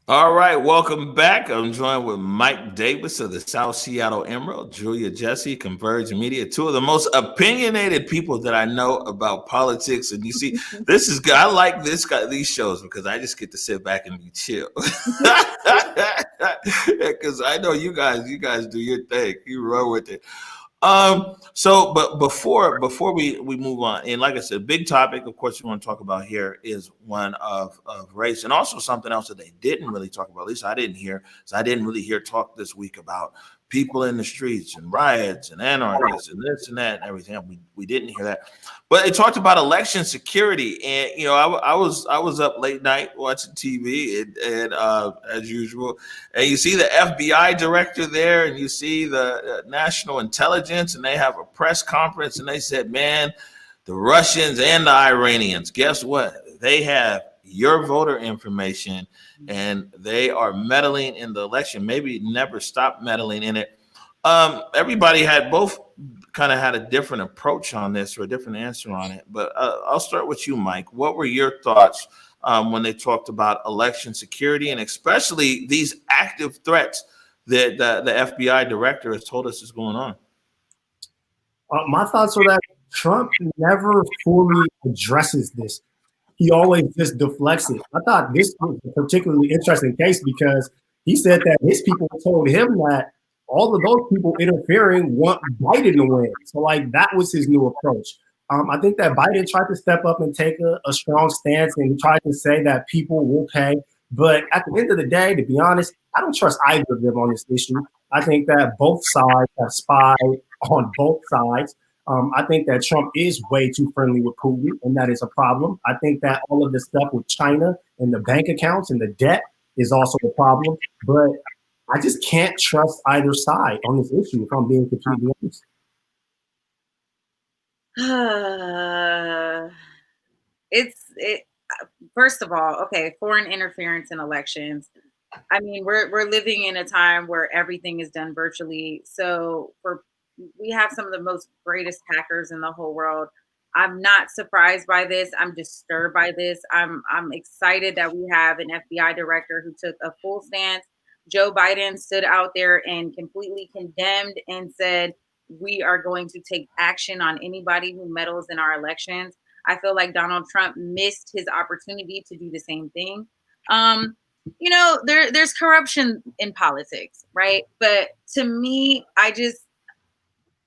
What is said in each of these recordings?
All right, welcome back. I'm joined with Mike Davis of the South Seattle Emerald, Julia Jesse, Converge Media, two of the most opinionated people that I know about politics. And you see, this is good. I like these shows because I just get to sit back and be chill. Because I know you guys do your thing. You run with it. But before we move on, and like I said, big topic, of course, we want to talk about here is one of race, and also something else that they didn't really talk about. At least I didn't hear. So I didn't really hear talk this week about people in the streets and riots and anarchists and this and that and everything. We didn't hear that, but it talked about election security, and I was up late night watching TV and as usual, and you see the FBI director there, and you see the national intelligence, and they have a press conference, and they said, "Man, the Russians and the Iranians, guess what? They have your voter information, and they are meddling in the election. Maybe never stop meddling in it." Everybody had both kind of had a different approach on this or a different answer on it. But I'll start with you, Mike. What were your thoughts when they talked about election security and especially these active threats that the FBI director has told us is going on? My thoughts are that Trump never fully addresses this. He always just deflects it. I thought this was a particularly interesting case because he said that his people told him that all of those people interfering want Biden to win. So, like, that was his new approach. I think that Biden tried to step up and take a strong stance and tried to say that people will pay. But at the end of the day, to be honest, I don't trust either of them on this issue. I think that both sides have spied on both sides. I think that Trump is way too friendly with Putin, and that is a problem. I think that all of the stuff with China and the bank accounts and the debt is also a problem. But I just can't trust either side on this issue, if I'm being completely honest. First of all, okay, foreign interference in elections. I mean, we're living in a time where everything is done virtually. So we have some of the most greatest hackers in the whole world. I'm not surprised by this. I'm disturbed by this. I'm excited that we have an FBI director who took a full stance. Joe Biden stood out there and completely condemned and said, we are going to take action on anybody who meddles in our elections. I feel like Donald Trump missed his opportunity to do the same thing. There's corruption in politics, right? But to me,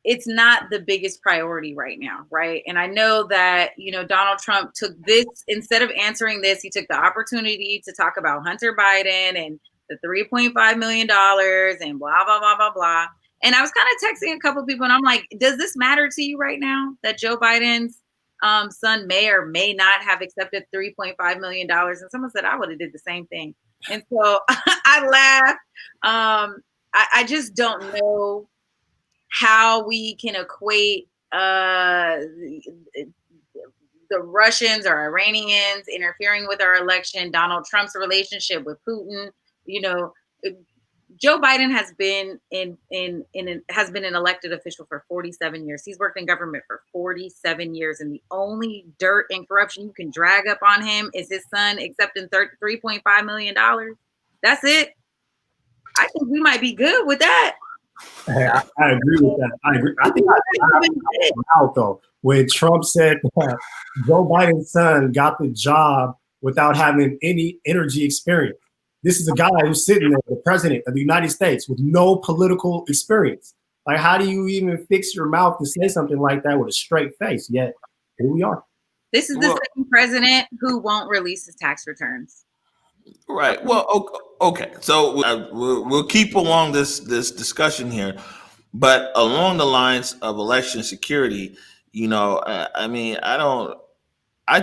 it's not the biggest priority right now, right? And I know that, Donald Trump took this, instead of answering this, he took the opportunity to talk about Hunter Biden and the $3.5 million and blah, blah, blah, blah, blah. And I was kind of texting a couple of people and I'm like, does this matter to you right now that Joe Biden's son may or may not have accepted $3.5 million? And someone said, I would have did the same thing. And so I laughed. I just don't know how we can equate the Russians or Iranians interfering with our election, Donald Trump's relationship with Putin. Joe Biden has been an elected official for 47 years. He's worked in government for 47 years, and the only dirt and corruption you can drag up on him is his son accepting $3.5 million. That's it. I think we might be good with that. I agree with that. I agree. I think I out though when Trump said that Joe Biden's son got the job without having any energy experience. This is a guy who's sitting there, the president of the United States, with no political experience. Like, how do you even fix your mouth to say something like that with a straight face? Yet here we are. This is the second president who won't release his tax returns. Right. Well, okay. So we'll keep along this discussion here, but along the lines of election security, I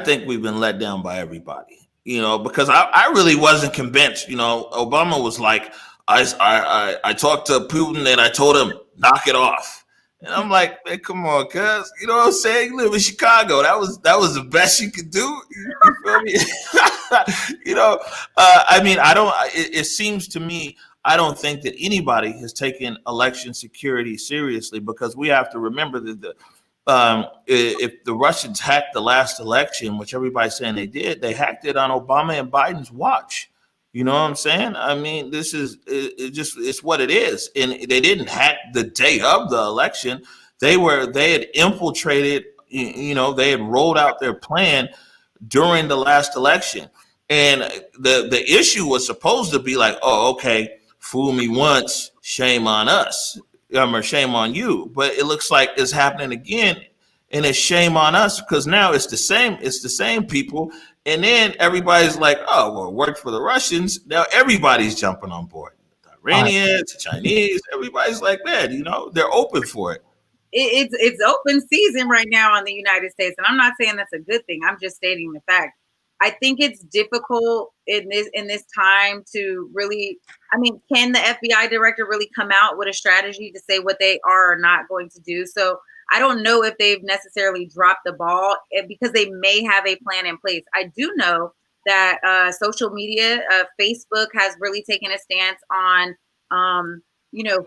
think we've been let down by everybody. Because I really wasn't convinced. Obama was like, I talked to Putin and I told him knock it off. And I'm like, man, come on, cuz, you know what I'm saying? You live in Chicago. That was the best you could do. You feel me? It seems to me, I don't think that anybody has taken election security seriously, because we have to remember that if the Russians hacked the last election, which everybody's saying they did, they hacked it on Obama and Biden's watch. You know what I'm saying? I mean, this is it's what it is. And they didn't hack the day of the election. They had infiltrated, they had rolled out their plan during the last election. And the issue was supposed to be like, oh, okay, fool me once, shame on us, or shame on you. But it looks like it's happening again, and it's shame on us because now it's the same people. And then everybody's like, oh, well, it worked for the Russians. Now everybody's jumping on board. The Iranians, the Chinese, everybody's like that, they're open for it. It's open season right now in the United States, and I'm not saying that's a good thing. I'm just stating the fact. I think it's difficult in this time to really. I mean, can the FBI director really come out with a strategy to say what they are or not going to do? So I don't know if they've necessarily dropped the ball because they may have a plan in place. I do know that social media, Facebook has really taken a stance on.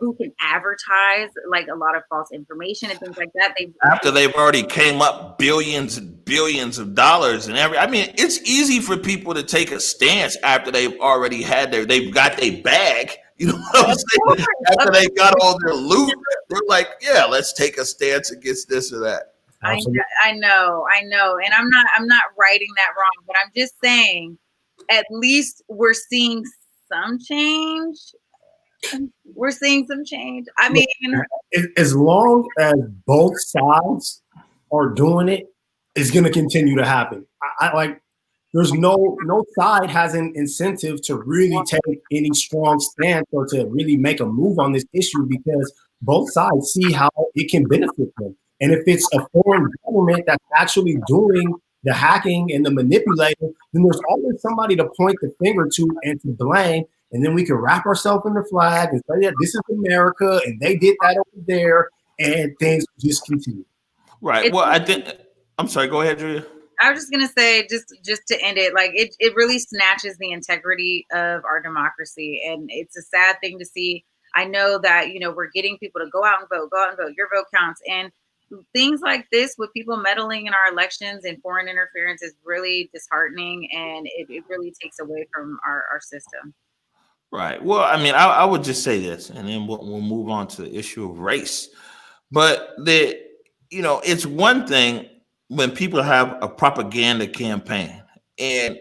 Who can advertise like a lot of false information and things like that. After they've already came up billions and billions of dollars and it's easy for people to take a stance after they've already they've got their bag. You know what I'm saying? After they got all their loot, they're like, yeah, let's take a stance against this or that. I know. And I'm not writing that wrong, but I'm just saying at least we're seeing some change. We're seeing some change. I mean, as long as both sides are doing it, it's going to continue to happen. I like. There's no side has an incentive to really take any strong stance or to really make a move on this issue because both sides see how it can benefit them. And if it's a foreign government that's actually doing the hacking and the manipulating, then there's always somebody to point the finger to and to blame. And then we can wrap ourselves in the flag and say, yeah, this is America, and they did that over there, and things just continue. Right. Well, I'm sorry. Go ahead, Julia. I was just gonna say, just to end it, like it really snatches the integrity of our democracy, and it's a sad thing to see. I know that we're getting people to go out and vote. Your vote counts, and things like this with people meddling in our elections and foreign interference is really disheartening, and it really takes away from our system. Right. Well, I mean, I would just say this, and then we'll move on to the issue of race. But it's one thing when people have a propaganda campaign, and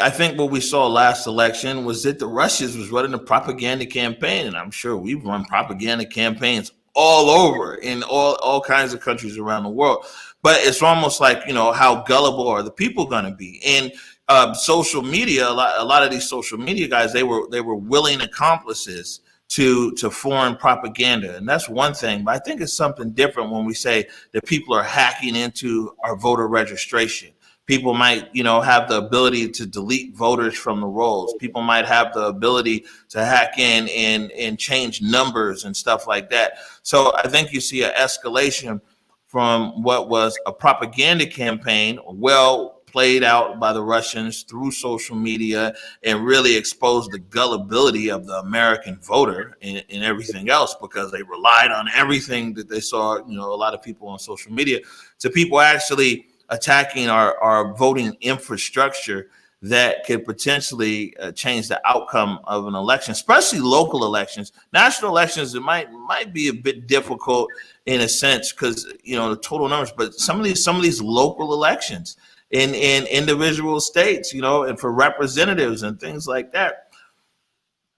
I think what we saw last election was that the Russians was running a propaganda campaign, and I'm sure we've run propaganda campaigns all over in all kinds of countries around the world. But it's almost like how gullible are the people going to be? And social media, a lot of these social media guys, they were willing accomplices to foreign propaganda, and that's one thing. But I think it's something different when we say that people are hacking into our voter registration. People might, have the ability to delete voters from the rolls. People might have the ability to hack in and change numbers and stuff like that. So I think you see an escalation from what was a propaganda campaign, well played out by the Russians through social media, and really exposed the gullibility of the American voter and everything else, because they relied on everything that they saw, a lot of people on social media, to people actually attacking our voting infrastructure that could potentially change the outcome of an election, especially local elections. National elections, it might be a bit difficult in a sense because the total numbers, but some of these local elections in individual states, and for representatives and things like that,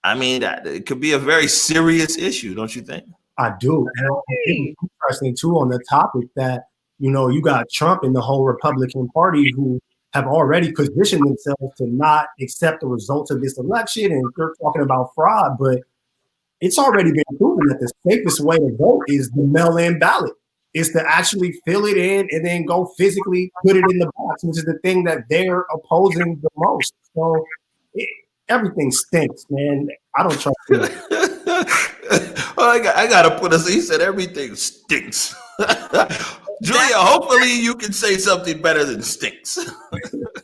I mean, it could be a very serious issue, don't you think? I do. And it's interesting too on the topic that you got Trump and the whole Republican Party who have already positioned themselves to not accept the results of this election, and they're talking about fraud. But it's already been proven that the safest way to vote is the mail-in ballot. Is to actually fill it in and then go physically put it in the box, which is the thing that they're opposing the most. So everything stinks, man. I don't trust it. Well, I gotta put he said everything stinks. Julia, hopefully you can say something better than stinks.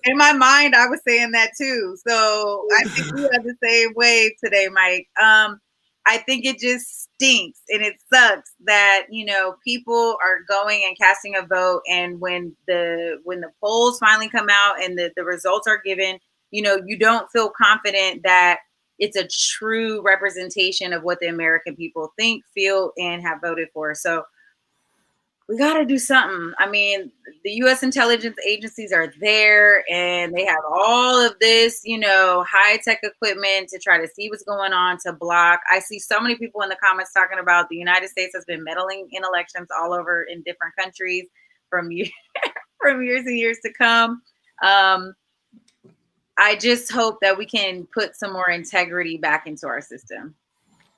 In my mind, I was saying that too. So I think we have the same wave today, Mike. I think it just stinks, and it sucks that people are going and casting a vote, and when the polls finally come out and the results are given, you don't feel confident that it's a true representation of what the American people think, feel, and have voted for. So we got to do something. I mean, the U.S. intelligence agencies are there and they have all of this, high tech equipment to try to see what's going on, to block. I see so many people in the comments talking about the United States has been meddling in elections all over in different countries from from years and years to come. I just hope that we can put some more integrity back into our system.